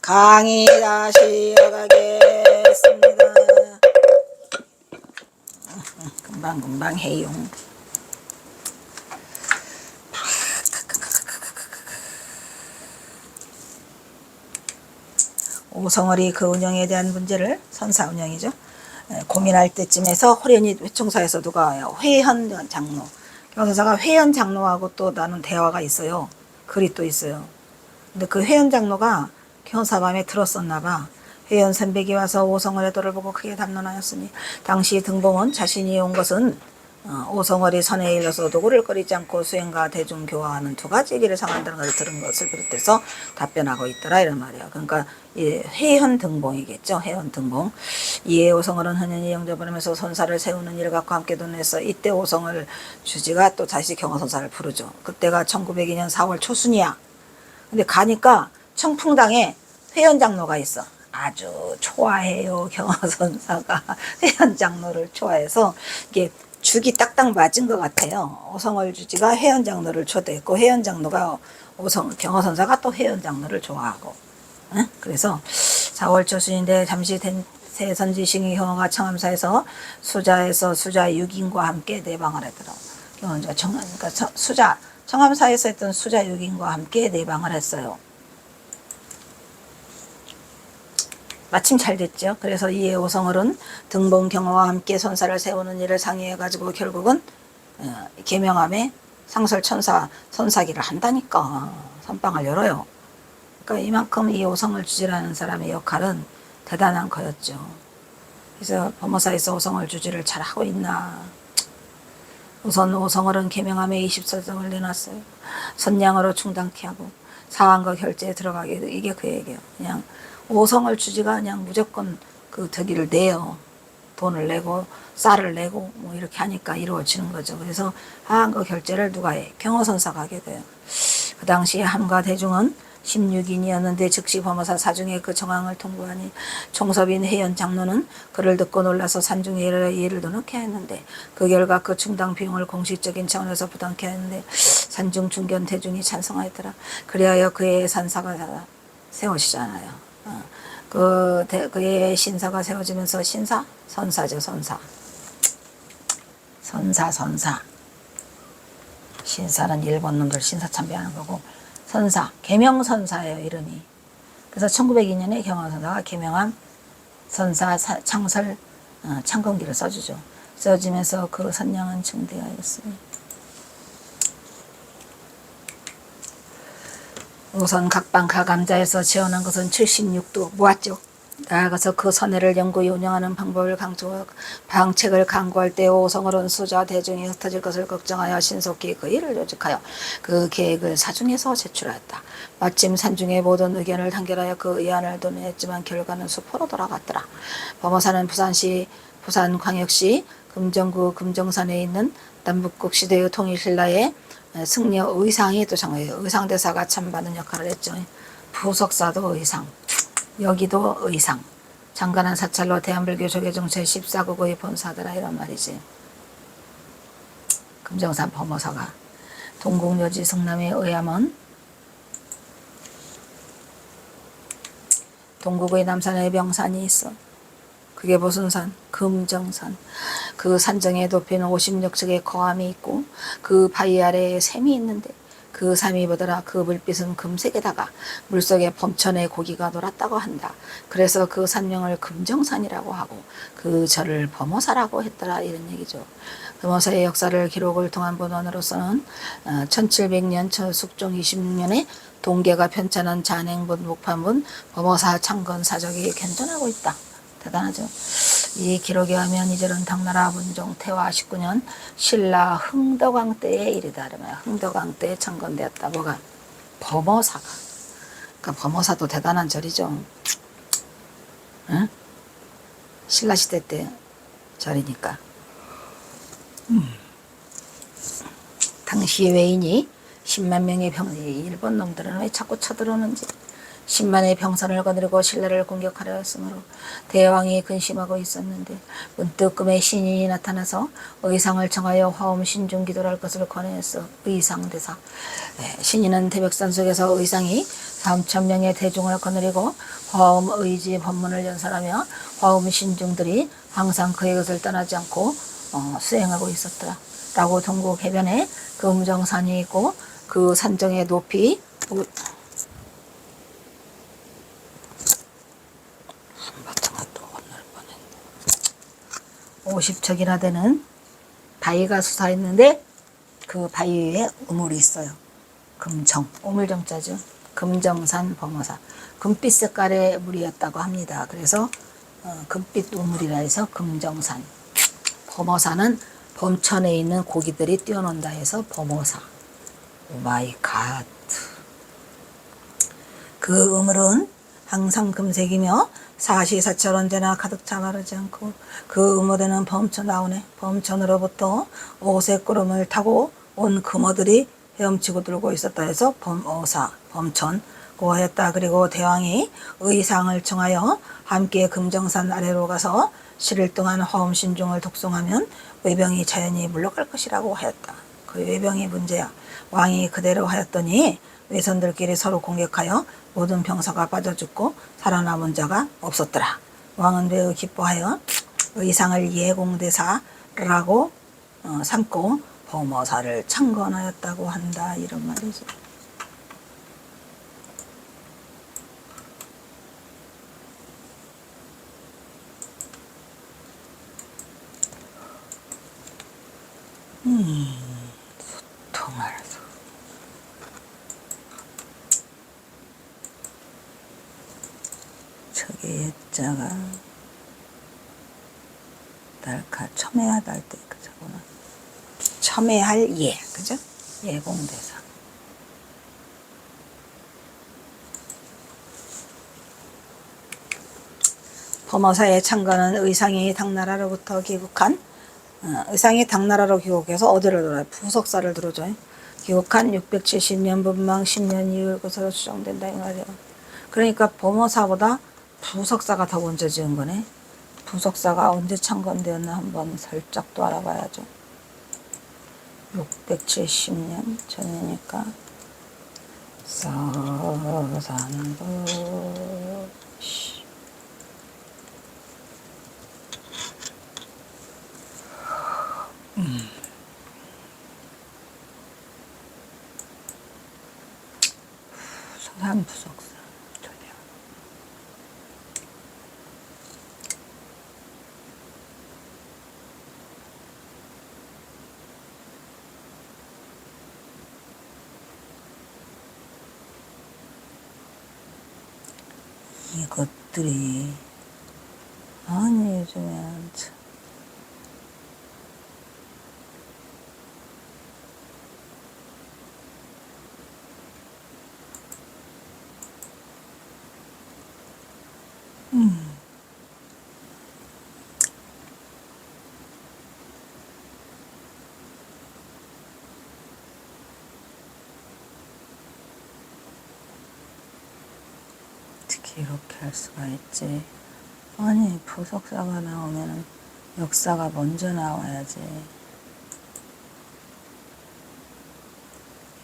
강의 다시 이어가겠습니다. 금방 해요. 오성월이 그 운영에 대한 문제를 선사 운영이죠. 고민할 때쯤에서 호련히 회총사에서 누가 와요? 회현 장로. 경선사가 회현 장로하고 또 나눈 대화가 있어요. 글이 또 있어요. 근데 그 회현 장로가 경선사 마음에 들었었나 봐. 회현 선백이 와서 오성월의 도를 보고 크게 담론하였으니 당시 등봉은 자신이 온 것은 오성월이 선에 일러서 도구를 꺼리지 않고 수행과 대중 교화하는 두 가지 길을 상한다는 것을 들은 것을 비롯해서 답변하고 있더라 이런 말이야. 그러니까 회현 등봉이겠죠. 회현 등봉. 이에 오성월은 흔히 영접하면서 선사를 세우는 일을 갖고 함께 논해서 이때 오성월 주지가 또 다시 경허선사를 부르죠. 그때가 1902년 4월 초순이야. 근데 가니까 청풍당에 회현 장로가 있어. 아주 좋아해요. 경허선사가 회현 장로를 좋아해서 이게 죽이 딱딱 맞은 것 같아요. 오성월 주지가 회현 장로를 초대했고 회현 장로가 경허선사가 또 회현 장로를 좋아하고. 응? 그래서 4월 초순인데 잠시 된 세선지싱이 경허가 청암사에서 수자 6인과 함께 내방을 했더라. 그러니까 청암사에서 했던 수자 6인과 함께 내방을 했어요. 마침 잘 됐죠. 그래서 이에 오성월은 등봉 경호와 함께 선사를 세우는 일을 상의해가지고 결국은 계명함에 상설천사 선사기를 한다니까 선방을 열어요. 그러니까 이만큼 이 오성월 주지라는 사람의 역할은 대단한 거였죠. 그래서 범어사에서 오성월 주지를 잘 하고 있나. 우선 오성월은 계명함에 20설정을 내놨어요. 선량으로 충당케 하고 사안과 결제에 들어가게. 이게 그 얘기예요. 그냥 오성월 주지가 그냥 무조건 그 저기를 내요. 돈을 내고 쌀을 내고 뭐 이렇게 하니까 이루어지는 거죠. 그래서 하한거 결제를 누가 해? 경허선사가 하게 돼요. 그 당시에 함과 대중은 16인이었는데 즉시 범어사 사중에 그 정황을 통보하니 총섭인 회현 장로는 그를 듣고 놀라서 산중에 예를 넣게 했는데 그 결과 그 충당 비용을 공식적인 차원에서 부담케 했는데 산중 중견 대중이 찬성하였더라. 그리하여 그의 산사가 세워지잖아요. 그의 신사가 세워지면서 선사죠. 선사. 신사는 일본 놈들 신사 참배하는 거고 선사, 계명선사예요 이름이. 그래서 1902년에 경허선사가 계명한 선사 창설 창건기를 써주죠. 써지면서 그 선량한 증대하였습니다. 우선 각방 가감자에서 재현한 것은 76도 모았죠. 나아가서 그 선해를 연구히 운영하는 방책을 강구할 때 오성월은 수자 대중이 흩어질 것을 걱정하여 신속히 그 일을 조직하여 그 계획을 사중에서 제출하였다. 마침 산중의 모든 의견을 단결하여 그 의안을 논의했지만 결과는 수포로 돌아갔더라. 범어사는 부산광역시 금정구 금정산에 있는 남북국 시대의 통일신라의 승려 의상이 또 정해요. 의상대사가 참 많은 역할을 했죠. 부석사도 의상, 여기도 의상. 장관한 사찰로 대한불교 조계종체 14국의 본사더라 이런 말이지. 금정산 범어사가 동국여지 성남의 의암은 동국의 남산에 명산이 있어. 그게 무슨 산? 금정산. 그 산정의 높이는 56척의 거암이 있고 그 바위 아래에 샘이 있는데 그 샘이 보더라. 그 물빛은 금색에다가 물속에 범천의 고기가 놀았다고 한다. 그래서 그 산명을 금정산이라고 하고 그 절을 범어사라고 했더라 이런 얘기죠. 범어사의 역사를 기록을 통한 본원으로서는 1700년 숙종 26년에 동계가 편찬한 잔행본 목판본 범어사 창건 사적이 견전하고 있다. 대단하죠. 이 기록에 하면 이절은 당나라 문종 태화 19년 신라 흥덕왕 때의 일이다. 흥덕왕 때에 창건되었다. 뭐가? 범어사가. 그러니까 범어사도 대단한 절이죠. 응? 신라시대 때 절이니까. 당시 외인이 10만 명의 일본 놈들은 왜 자꾸 쳐들어오는지 10만의 병선을 거느리고 신라를 공격하려 했으므로 대왕이 근심하고 있었는데 문득 꿈에 신인이 나타나서 의상을 정하여 화엄 신중기도를 할 것을 권해했어. 의상대사. 신인은 태백산 속에서 의상이 다음 천명의 대중을 거느리고 화엄 의지 법문을 연설하며 화엄 신중들이 항상 그의 것을 떠나지 않고 수행하고 있었더라. 라고 동국 해변에 금정산이 있고 그 산정의 높이 50척이나 되는 바위가 솟아있는데 그 바위 위에 우물이 있어요. 금정, 우물정자죠. 금정산 범어사. 금빛 색깔의 물이었다고 합니다. 그래서 금빛 우물이라 해서 금정산. 범어사는 범천에 있는 고기들이 뛰어논다 해서 범어사. 오 마이 갓. 그 우물은 항상 금색이며 사시사철 언제나 가득 차 마르지 않고 그 우물에는 범천 나오네. 범천으로부터 오색 구름을 타고 온 금어들이 헤엄치고 들고 있었다 해서 범어사, 범천고 하였다. 그리고 대왕이 의상을 청하여 함께 금정산 아래로 가서 7일 동안 화엄신중을 독송하면 외병이 자연히 물러갈 것이라고 하였다. 그 외병이 문제야. 왕이 그대로 하였더니 외선들끼리 서로 공격하여 모든 병사가 빠져 죽고 살아남은 자가 없었더라. 왕은 매우 기뻐하여 의상을 예공대사라고 삼고 범어사를 창건하였다고 한다. 이런 말이죠. 소통하면서 저게 예자가 날카 첨예하다 할 때 그 저거는 첨예할 예, 그죠? 예공대사. 범어사의 창건은 의상이 당나라로부터 귀국한 의상이 당나라로 귀국해서 어디를 들어요? 부석사를 들어줘요. 귀국한 670년 분망 10년 이후 것으로 추정된다 이 말이에요. 그러니까 범어사보다 부석사가 더 먼저 지은 거네. 부석사가 언제 창건되었나 한번 살짝 또 알아봐야죠. 670년 전이니까 서산부 서산부석사 이것들이 아니 요즘에 참 어떻게 이렇게 할 수가 있지? 아니 부석사가 나오면은 역사가 먼저 나와야지.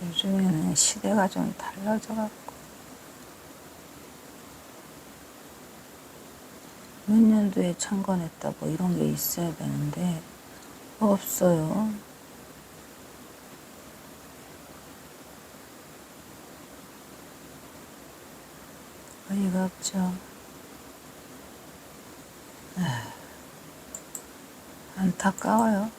요즘에는 시대가 좀 달라져 갖고 몇 년도에 창건했다고 이런 게 있어야 되는데 없어요. 어이가 없죠. 안타까워요.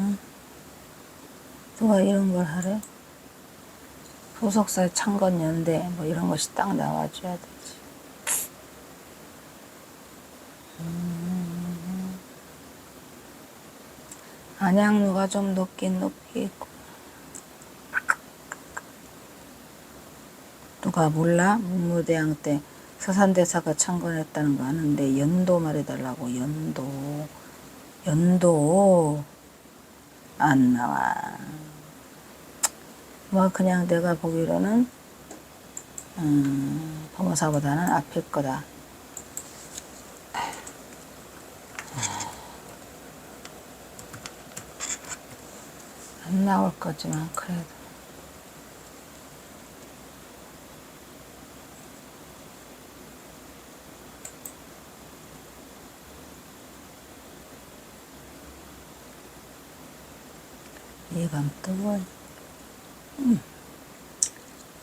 응? 누가 이런 걸 하래? 소속사 창건연대 뭐 이런 것이 딱 나와줘야 되지. 안양루가 좀 높긴 높이 있고. 누가 몰라? 문무대왕 때 서산대사가 창건했다는 거 아는데 연도 말해달라고. 연도 안 나와. 뭐 그냥 내가 보기로는 범어사보다는 앞일 거다. 안 나올 거지만 그래도 예감 뜨고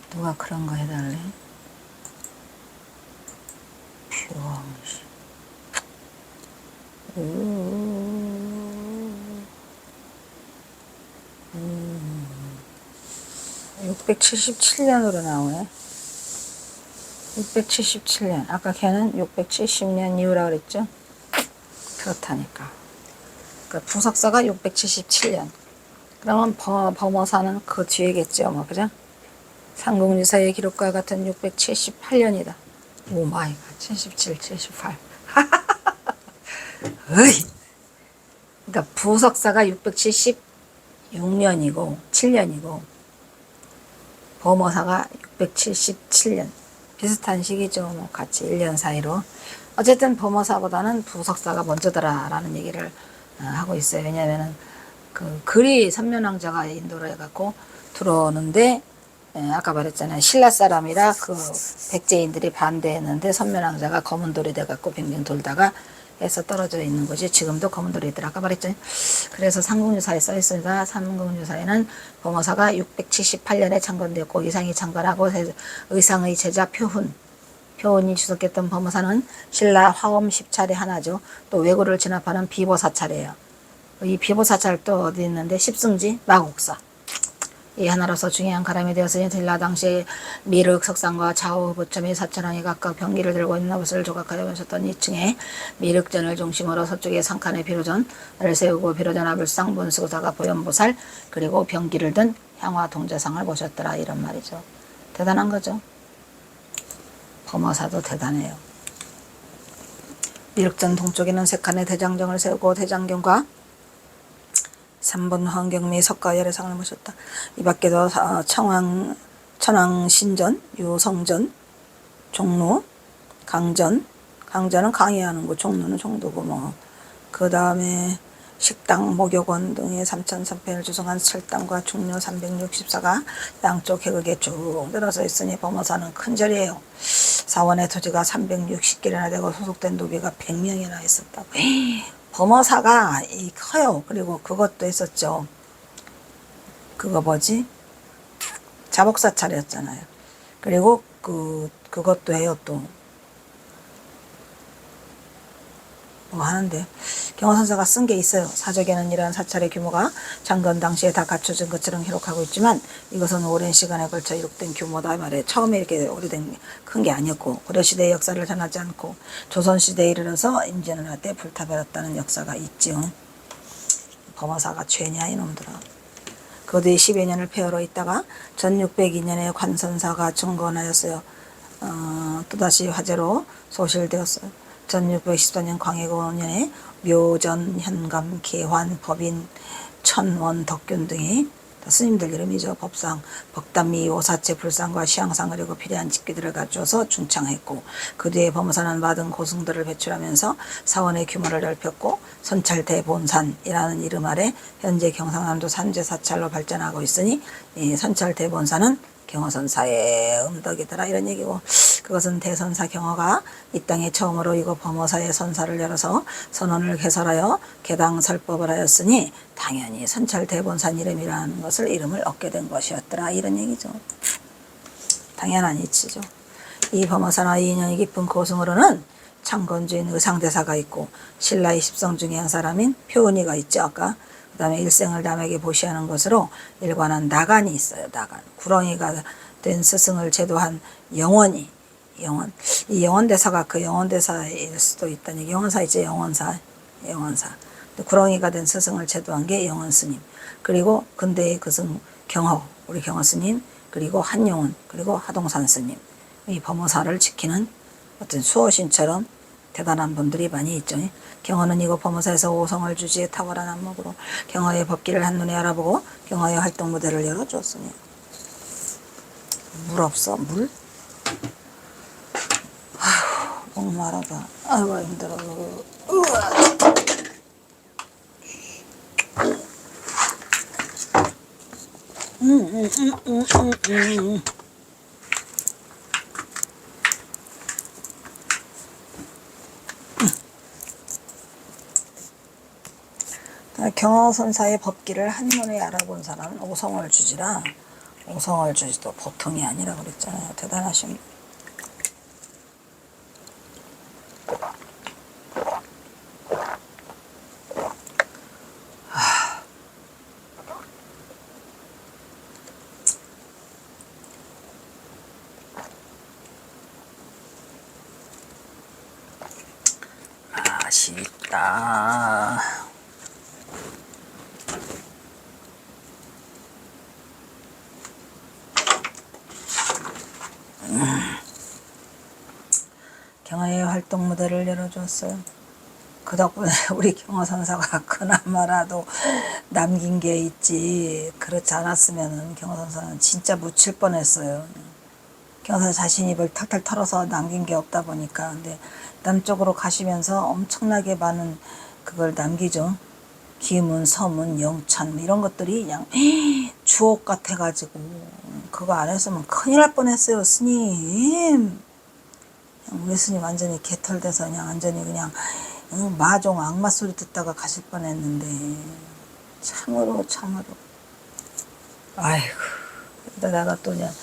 누가 그런 거 해달래? 병신 677년으로 나오네. 677년. 아까 걔는 670년 이후라 그랬죠? 그렇다니까. 그러니까 부석사가 677년. 그러면 범어사는 그 뒤에겠죠, 뭐, 그죠? 삼국유사의 기록과 같은 678년이다. 오 마이 갓, 77, 78. 으이! 그러니까 부석사가 676년이고, 7년이고, 범어사가 677년. 비슷한 시기죠. 뭐 같이 1년 사이로. 어쨌든 범어사보다는 부석사가 먼저더라라는 얘기를 하고 있어요. 왜냐면은 그 글이 선면왕자가 인도로 해갖고 들어오는데 아까 말했잖아요. 신라 사람이라 그 백제인들이 반대했는데 선면왕자가 검은 돌이 돼갖고 빙빙 돌다가 해서 떨어져 있는 거지. 지금도 검은 돌이더라. 아까 말했잖아요. 그래서 삼국유사에 써 있습니다. 삼국유사에는 범어사가 678년에 창건되었고 의상이 창건하고 의상의 제자 표훈이 주석했던 범어사는 신라 화엄 10차례 하나죠. 또 왜구를 진압하는 비보사찰이에요. 이 비보사찰 또 어디 있는데 십승지 마곡사. 이 하나로서 중요한 가람이 되었으니 신라 당시 미륵 석상과 좌우 부처미 사천왕이 각각 병기를 들고 있는 것을 조각하여 보셨던 2층에 미륵전을 중심으로 서쪽에 상칸에 비로전을 세우고 비로전 아불상 문수사가 보현보살 그리고 병기를 든 향화 동자상을 보셨더라 이런 말이죠. 대단한 거죠. 범어사도 대단해요. 미륵전 동쪽에는 3칸의 대장정을 세우고 대장경과 3번 황경미 석가 열애상을 모셨다. 이 밖에도 천왕신전, 유성전, 종로, 강전은 강의하는 거, 종로는 종도고 뭐. 그 다음에 식당, 목욕원 등의 3,300을 조성한 철당과 중료 364가 양쪽 해극에 쭉 늘어서 있으니 범어사는 큰 절이에요. 사원의 토지가 360개나 되고 소속된 노비가 100명이나 있었다고. 범어사가 커요. 그리고 그것도 있었죠. 그거 뭐지? 자복사찰이었잖아요. 그리고 그것도 해요. 또 뭐 하는데 경호선사가 쓴 게 있어요. 사적에는 이러한 사찰의 규모가 창건 당시에 다 갖춰진 것처럼 기록하고 있지만 이것은 오랜 시간에 걸쳐 이룩된 규모다 말이에요. 처음에 이렇게 오래된 큰 게 아니었고 고려시대의 역사를 전하지 않고 조선시대에 이르러서 임진왜란 때 불타버렸다는 역사가 있지요. 범어사가 죄냐 이놈들아. 그 뒤에 10여 년을 폐허로 있다가 1602년에 관선사가 증건하였어요. 또다시 화재로 소실되었어요. 1614년 광해군 5년에 묘전, 현감, 계환, 법인, 천원, 덕균 등이 스님들 이름이죠. 법상, 법담미, 오사체, 불상과 시향상 그리고 필요한 직기들을 갖춰서 중창했고 그 뒤에 범어사는 많은 고승들을 배출하면서 사원의 규모를 넓혔고 선찰대본산이라는 이름 아래 현재 경상남도 산제사찰로 발전하고 있으니 이 선찰대본산은 경허선사의 음덕이더라 이런 얘기고 그것은 대선사 경허가 이 땅에 처음으로 이거 범어사의 선사를 열어서 선원을 개설하여 개당 설법을 하였으니 당연히 선찰대본산 이름이라는 것을 이름을 얻게 된 것이었더라 이런 얘기죠. 당연한 이치죠. 이 범어사나 이 인연이 깊은 고승으로는 창건주인 의상대사가 있고 신라의 10성 중에 한 사람인 표은이가 있죠. 아까 그 다음에 일생을 남에게 보시하는 것으로 일관한 나간이 있어요. 나간. 구렁이가 된 스승을 제도한 영원이. 이 영원대사가 그 영원대사일 수도 있다니. 영원사 있죠. 영원사. 구렁이가 된 스승을 제도한 게 영원스님. 그리고 근대의 그승 경허. 우리 경허스님. 그리고 한영원. 그리고 하동산스님. 이 범어사를 지키는 어떤 수호신처럼 대단한 분들이 많이 있죠. 경허는 이곳 범어사에서 오성을 주지에 탁월한 안목으로 경허의 법기를 한눈에 알아보고 경허의 활동 무대를 열어주었으니 물 없어? 물? 아휴 목마르다. 아이고 힘들어. 경허선사의 법기를 한눈에 알아본 사람은 오성을 주지라. 오성을 주지도 보통이 아니라 그랬잖아요. 대단하신. 아쉽다. 경화의 활동 무대를 열어주었어요. 그 덕분에 우리 경화선사가 그나마라도 남긴 게 있지. 그렇지 않았으면 경화선사는 진짜 묻힐 뻔했어요. 경화선사 자신 입을 탈탈 털어서 남긴 게 없다 보니까. 근데 남쪽으로 가시면서 엄청나게 많은 그걸 남기죠. 기문, 서문, 영찬 이런 것들이 그냥 주옥 같아가지고 그거 안 했으면 큰일 날 뻔했어요. 스님. 우리 스님 완전히 개털돼서 그냥 완전히 그냥 마종 악마 소리 듣다가 가실 뻔했는데 참으로 아이고 이러다가 또 그냥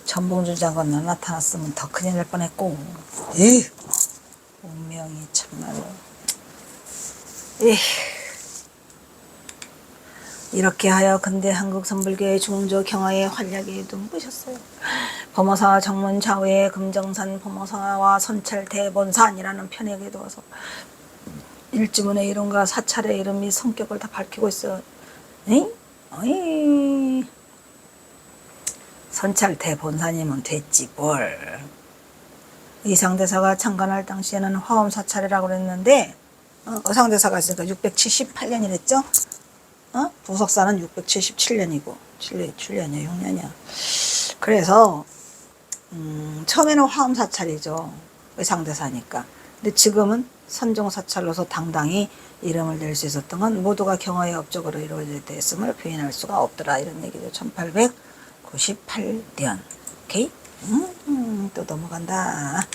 전봉주 장관 나타났으면 더 큰일 날 뻔했고 에휴 운명이 참말로 에휴. 이렇게 하여 근대 한국 선불교의 중조 경화의 활약이 눈부셨어요. 범어사 정문 좌우에 금정산 범어사와 선찰 대본산이라는 편에게 두어서 일지문의 이름과 사찰의 이름 및 성격을 다 밝히고 있어요. 에이? 어이. 선찰 대본산이면 됐지 뭘. 의상대사가 창간할 당시에는 화엄사찰이라고 그랬는데 의상대사가 있으니까 678년이랬죠. 부석사는 677년이고 7년이야 6년이야. 그래서 처음에는 화엄사찰이죠. 의상대사니까. 근데 지금은 선종사찰로서 당당히 이름을 낼 수 있었던 건 모두가 경화의 업적으로 이루어졌음을 부인할 수가 없더라. 이런 얘기죠. 1898년. 오케이? 또 넘어간다.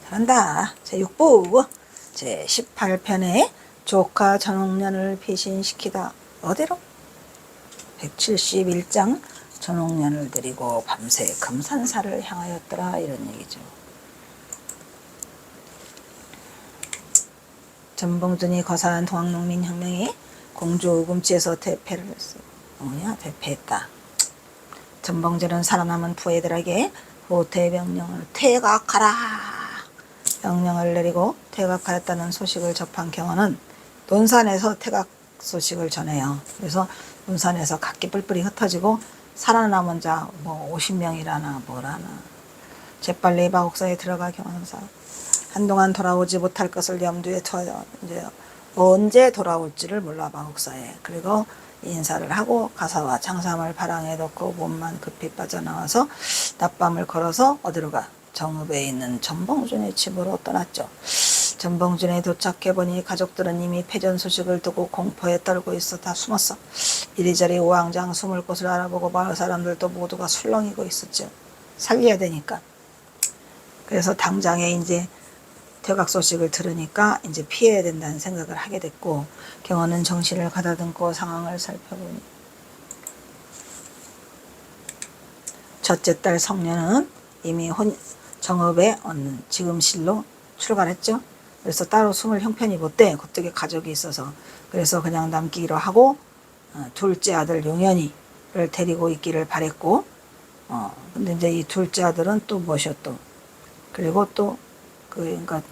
잘한다. 제6부 제18편에 조카 전홍년을 배신시키다. 어디로? 171장 전홍년을 데리고 밤새 금산사를 향하였더라. 이런 얘기죠. 전봉준이 거사한 동학농민혁명이 공주우금치에서 대패를 했어요. 대패했다. 전봉준은 살아남은 부애들에게 후퇴명령을 퇴각하라. 명령을 내리고 퇴각하였다는 소식을 접한 경호는 논산에서 퇴각 소식을 전해요. 그래서 논산에서 각기 뿔뿔이 흩어지고 살아남은 자 50명이라나 뭐라나 재빨리 마곡사에 들어가 경호사 한동안 돌아오지 못할 것을 염두에 둬요. 이제 언제 돌아올지를 몰라 마곡사에. 그리고 인사를 하고 가사와 장삼을 바랑에 넣고 몸만 급히 빠져나와서 낮밤을 걸어서 어디로 가? 정읍에 있는 전봉준의 집으로 떠났죠. 전봉준에 도착해보니 가족들은 이미 패전 소식을 두고 공포에 떨고 있어 다 숨었어. 이리저리 우왕좌왕 숨을 곳을 알아보고 마을 사람들도 모두가 술렁이고 있었죠. 살려야 되니까. 그래서 당장에 이제 퇴각 소식을 들으니까 이제 피해야 된다는 생각을 하게 됐고 경호는 정신을 가다듬고 상황을 살펴보니 첫째 딸 성녀는 이미 정읍에 얻는 지금실로 출발했죠. 그래서 따로 숨을 형편이 못 돼. 그쪽에 가족이 있어서. 그래서 그냥 남기로 하고 둘째 아들 용현이를 데리고 있기를 바랬고 근데 이제 이 둘째 아들은 또 뭐셔 또 그리고 또 그러니까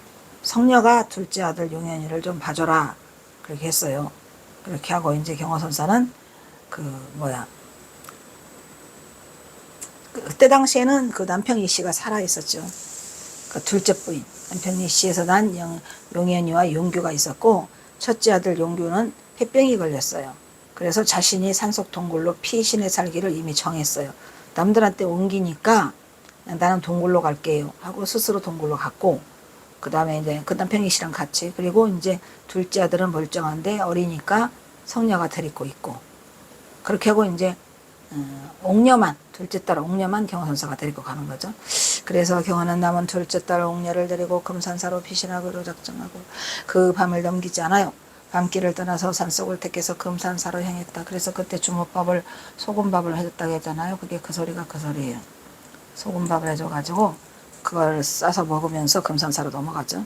성녀가 둘째 아들 용현이를 좀 봐줘라 그렇게 했어요. 그렇게 하고 이제 경호선사는 그때 당시에는 그 남편이 씨가 살아 있었죠. 그 둘째 부인 남편이 씨에서 난 용현이와 용규가 있었고 첫째 아들 용규는 폐병이 걸렸어요. 그래서 자신이 산속 동굴로 피신해 살기를 이미 정했어요. 남들한테 옮기니까 나는 동굴로 갈게요 하고 스스로 동굴로 갔고 그 다음에 이제 그 남편이 씨랑 같이 그리고 이제 둘째 아들은 멀쩡한데 어리니까 성녀가 데리고 있고 그렇게 하고 이제 옥녀만, 둘째 딸 옥녀만 경호선사가 데리고 가는 거죠. 그래서 경호는 남은 둘째 딸 옥녀를 데리고 금산사로 피신하기로 작정하고 그 밤을 넘기지 않아요. 밤길을 떠나서 산속을 택해서 금산사로 향했다. 그래서 그때 주먹밥을 소금밥을 해줬다고 했잖아요. 그게 그 소리가 그 소리예요. 소금밥을 해줘가지고 그걸 싸서 먹으면서 금산사로 넘어가죠.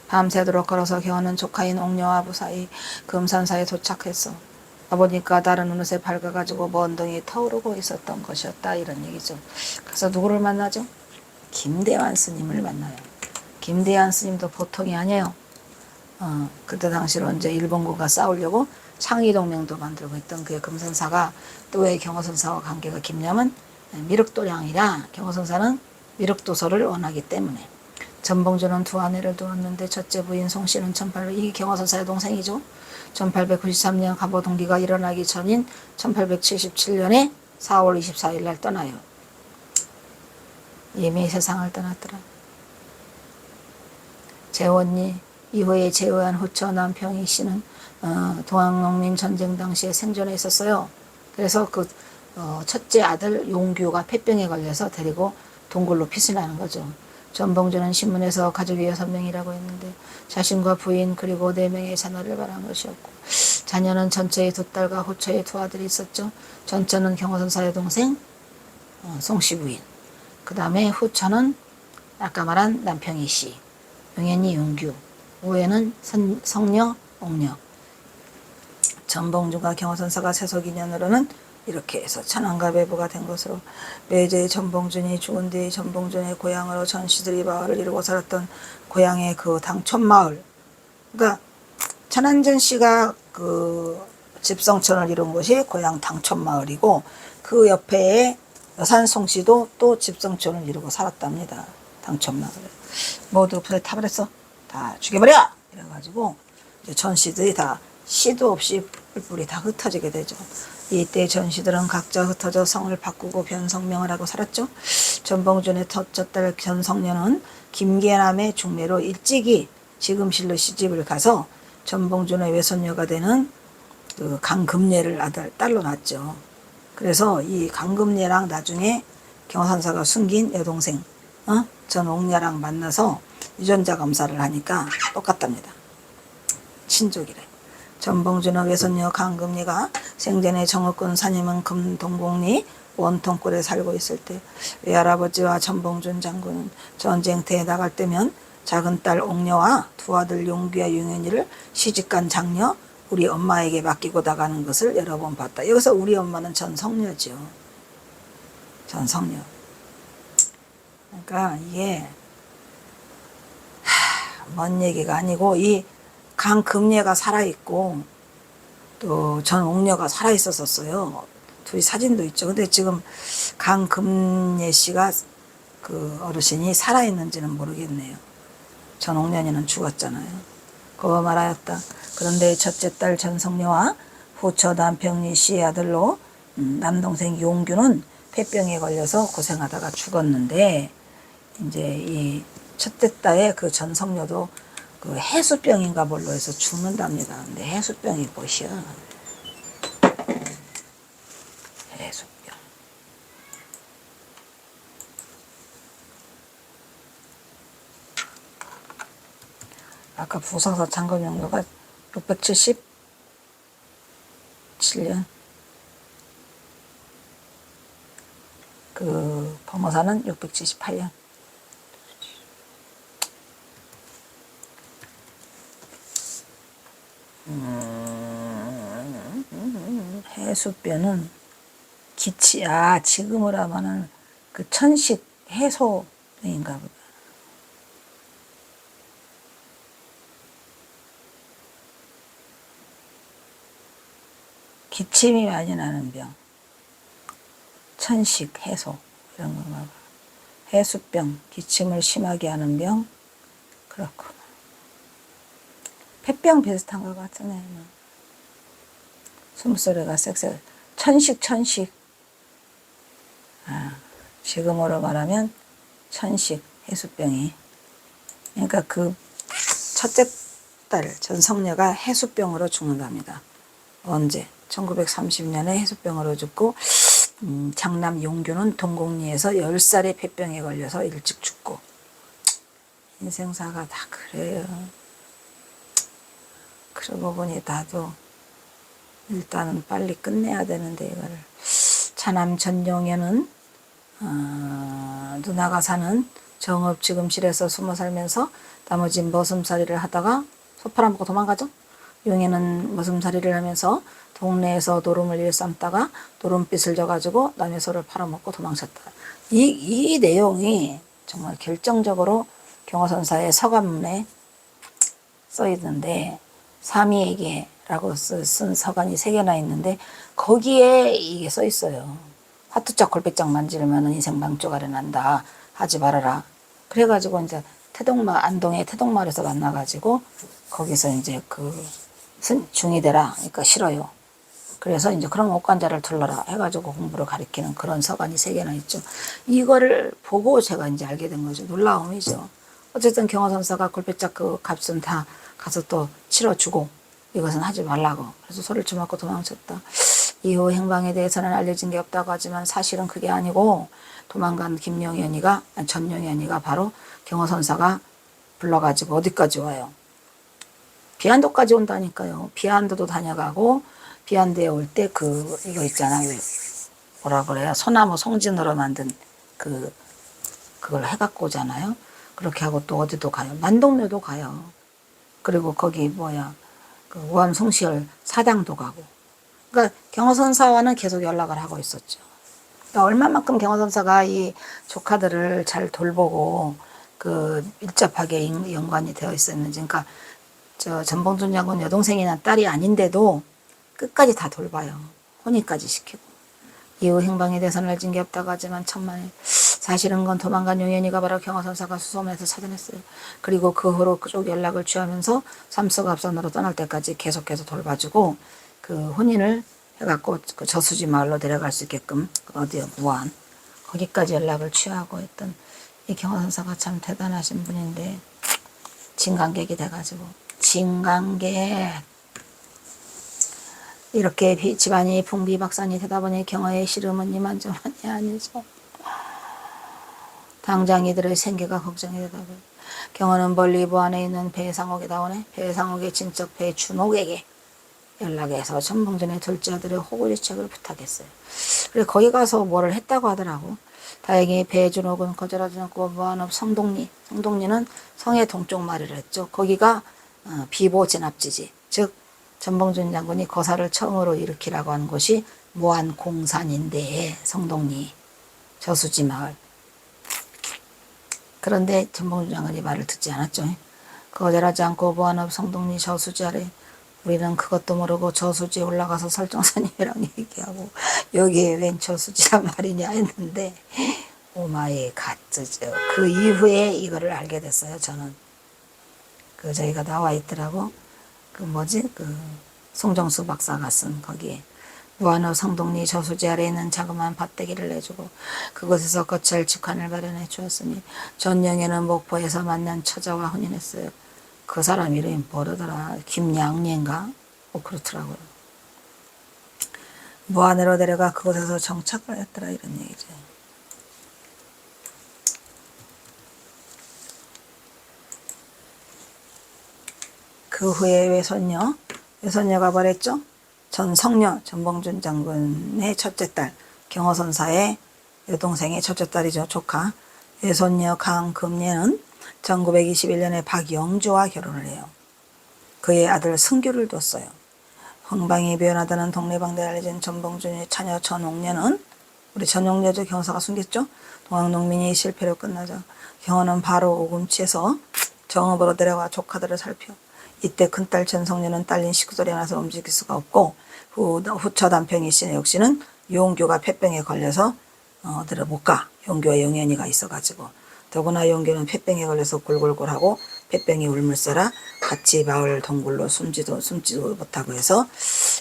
밤새도록 걸어서 경호는 조카인 옥녀와 무사히 금산사에 도착했어. 가보니까 다른 어느새 밝아가지고 먼 등이 타오르고 있었던 것이었다. 이런 얘기죠. 그래서 누구를 만나죠? 김대환 스님을 만나요. 김대환 스님도 보통이 아니에요. 그때 당시로 이제 일본군과 싸우려고 창의동맹도 만들고 있던 그 금선사가 또 왜 경호선사와 관계가 깊냐면 미륵도량이라 경호선사는 미륵도서를 원하기 때문에 전봉주는 두 아내를 두었는데 첫째 부인 송씨는 이게 경호선사의 동생이죠. 1893년 갑오동기가 일어나기 전인 1877년에 4월 24일 날 떠나요. 이미 세상을 떠났더라. 재원리 이후에 제외한 후처 남평희 씨는 동학농민 전쟁 당시에 생존해 있었어요. 그래서 그 첫째 아들 용규가 폐병에 걸려서 데리고 동굴로 피신하는 거죠. 전봉주는 신문에서 가족이 6명이라고 했는데 자신과 부인 그리고 4명의 자녀를 바란 것이었고 자녀는 전처의 2딸과 후처의 2아들이 있었죠. 전처는 경호선사의 동생 송씨 부인, 그 다음에 후처는 아까 말한 남평희 씨, 용현이 용규, 우에는 성녀 옥녀. 전봉주가 경호선사가 세속인연으로는 이렇게 해서 천안갑의부가 된 것으로 매제 전봉준이 죽은 뒤 전봉준의 고향으로 전시들이 마을을 이루고 살았던 고향의 그 당촌마을, 그러니까 천안전 씨가 그 집성촌을 이룬 곳이 고향 당촌마을이고 그 옆에 여산송 씨도 또 집성촌을 이루고 살았답니다. 당촌마을에 모두 불에 타버렸어. 다 죽여버려! 이래가지고 이제 전시들이 다 시도 없이 뿔뿔이 다 흩어지게 되죠. 이때 전시들은 각자 흩어져 성을 바꾸고 변성명을 하고 살았죠. 전봉준의 첫째 딸 견성녀는 김계남의 중매로 일찍이 지금실로 시집을 가서 전봉준의 외손녀가 되는 그 강금례를 딸로 낳았죠. 그래서 이 강금례랑 나중에 경호선사가 숨긴 여동생 전옥녀랑 만나서 유전자 검사를 하니까 똑같답니다. 친족이래. 전봉준의 외손녀 강금리가 생전에 정읍군 산임은 금동공리 원통골에 살고 있을 때 외할아버지와 전봉준 장군은 전쟁터에 나갈 때면 작은 딸 옥녀와 2아들 용규와 용현이를 시집간 장녀 우리 엄마에게 맡기고 나가는 것을 여러 번 봤다. 여기서 우리 엄마는 전성녀죠. 전성녀. 그러니까 이게 먼 얘기가 아니고 이 강금례가 살아있고 또 전옥녀가 살아있었어요. 둘이 사진도 있죠. 근데 지금 강금례 씨가 그 어르신이 살아있는지는 모르겠네요. 전옥년이는 죽었잖아요. 그거 말하였다. 그런데 첫째 딸 전성녀와 후처 남평리 씨의 아들로 남동생 용규는 폐병에 걸려서 고생하다가 죽었는데 이제 이 첫째 딸의 그 전성녀도 그 해수병인가 뭘로 해서 죽는답니다. 근데 해수병이 뭐시야? 해수병. 아까 부사서 창건연도가 677년. 그 범어사는 678년. 해수뼈는 기치, 지금으로 하면은 그 천식 해소인가 보다. 기침이 많이 나는 병. 천식 해소. 이런 건가 봐. 해수병, 기침을 심하게 하는 병. 그렇구나. 폐병 비슷한 것 같으네. 숨소리가 쌕쌕. 천식. 지금으로 말하면 천식, 해수병이. 그러니까 그 첫째 딸 전성녀가 해수병으로 죽는답니다. 언제? 1930년에 해수병으로 죽고 장남 용규는 동곡리에서 10살에 폐병에 걸려서 일찍 죽고. 인생사가 다 그래요. 그러고 보니 나도 일단은 빨리 끝내야 되는데 이거를. 차남 전용에는 누나가 사는 정읍지금실에서 숨어 살면서 나머지 머슴살이를 하다가 소 팔아먹고 도망가죠. 용에는 머슴살이를 하면서 동네에서 노름을 일삼다가 노름빚을 져가지고 남의 소를 팔아먹고 도망쳤다. 이 내용이 정말 결정적으로 경호선사의 서간문에 써 있는데, 삼이에게라고 쓴 서간이 3개나 있는데 거기에 이게 써 있어요. 화투짝 골백짝 만지르면 인생 망조가래 난다. 하지 말아라. 그래가지고 이제 안동의 태동마을에서 만나가지고 거기서 이제 중이 되라. 그러니까 싫어요. 그래서 이제 그런 옥관자를 둘러라 해가지고 공부를 가리키는 그런 서간이 3개나 있죠. 이거를 보고 제가 이제 알게 된 거죠. 놀라움이죠. 어쨌든 경호선사가 골백짝 그 값은 다 가서 또 치러주고 이것은 하지 말라고. 그래서 소리를 쳐맞고 도망쳤다. 이후 행방에 대해서는 알려진 게 없다고 하지만 사실은 그게 아니고 도망간 전용현이가 바로 경호선사가 불러가지고 어디까지 와요? 비안도까지 온다니까요. 비안도도 다녀가고 비안도에 올 때 이거 있잖아요. 뭐라 그래요? 소나무 송진으로 만든 그걸 해갖고 오잖아요. 그렇게 하고 또 어디도 가요. 만동네도 가요. 그리고 거기 우암 송시열 사당도 가고. 그러니까 경호선사와는 계속 연락을 하고 있었죠. 그러니까 얼마만큼 경호선사가 이 조카들을 잘 돌보고 밀접하게 연관이 되어 있었는지. 그러니까 전봉준 장군 여동생이나 딸이 아닌데도 끝까지 다 돌봐요. 혼인까지 시키고. 이후 행방에 대해서는 알진 게 없다고 하지만 천만에 사실은 건 도망간 용현이가 바로 경호선사가 수소문에서 찾아냈어요. 그리고 그 후로 그쪽 연락을 취하면서 삼서갑산으로 떠날 때까지 계속해서 돌봐주고 혼인을 해갖고 저수지 마을로 데려갈 수 있게끔 어디요? 무안. 거기까지 연락을 취하고 했던 이 경호선사가 참 대단하신 분인데 진강객이 돼가지고. 진강객. 이렇게 집안이 풍비박산이 되다 보니 경호의 시름은 이만저만이 아니죠. 당장 이들의 생계가 걱정이 되다 보니 경호는 멀리 무안에 있는 배상옥에 나오네. 배상옥의 친척 배준옥에게 연락해서 전봉준의 둘째 아들의 호구리책을 부탁했어요. 그래서 거기 가서 뭐를 했다고 하더라고. 다행히 배준옥은 거절하지 않고 무안읍 성동리는 성의 동쪽 마을을 했죠. 거기가 비보 진압지지. 즉 전봉준 장군이 거사를 처음으로 일으키라고 한 곳이 무안공산인데 성동리 저수지 마을. 그런데 전봉준 장군이 말을 듣지 않았죠. 거절하지 않고 무안읍 성동리 저수지 아래 우리는 그것도 모르고 저수지에 올라가서 설정사님이랑 얘기하고 여기에 웬 저수지란 말이냐 했는데 오마이 갓즈죠. 그 이후에 이거를 알게 됐어요. 저는 저희가 나와 있더라고. 송정수 박사가 쓴 거기에 무안읍 성동리 저수지 아래 있는 자그마한 밭대기를 내주고 그곳에서 거처할 직관을 마련해 주었으니 전영에는 목포에서 만난 처자와 혼인했어요. 그 사람 이름이 뭐더라? 김양례인가? 그렇더라고요. 무안으로 데려가 그곳에서 정착을 했더라 이런 얘기죠. 그 후에 외손녀가 뭐랬죠? 전성녀, 전봉준 장군의 첫째 딸, 경호선사의 여동생의 첫째 딸이죠. 조카. 외손녀 강금례는 1921년에 박영주와 결혼을 해요. 그의 아들 승규를 뒀어요. 황방이 변하다는 동네방대에 알려진 전봉준의 차녀 전옥녀는 우리 전옥녀죠. 경호사가 숨겼죠. 동학농민이 실패로 끝나자 경호는 바로 오금치에서 정읍으로 데려가 조카들을 살펴. 이때 큰딸 전성녀는 딸린 식구들이 나서 움직일 수가 없고 후처 남편이 씨 역시는 용규가 폐병에 걸려서 어디를 못 가. 용규와 용현이가 있어가지고 더구나 용규는 폐병에 걸려서 골골골하고 폐병이 울물세라 같이 마을 동굴로 숨지도 못하고 해서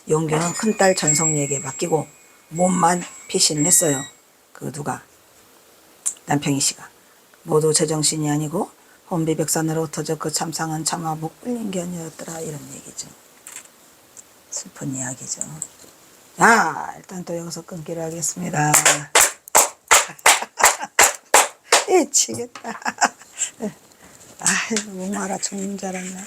용규는 큰딸 전성녀에게 맡기고 몸만 피신을 했어요. 남평희 씨가. 모두 제정신이 아니고 혼비백산으로 흩어져 그 참상은 차마 못 불린 게 아니었더라 이런 얘기죠. 슬픈 이야기죠. 자, 일단 또 여기서 끊기로 하겠습니다. 미치겠다. 아이고, 목마라 죽는 줄 알았네.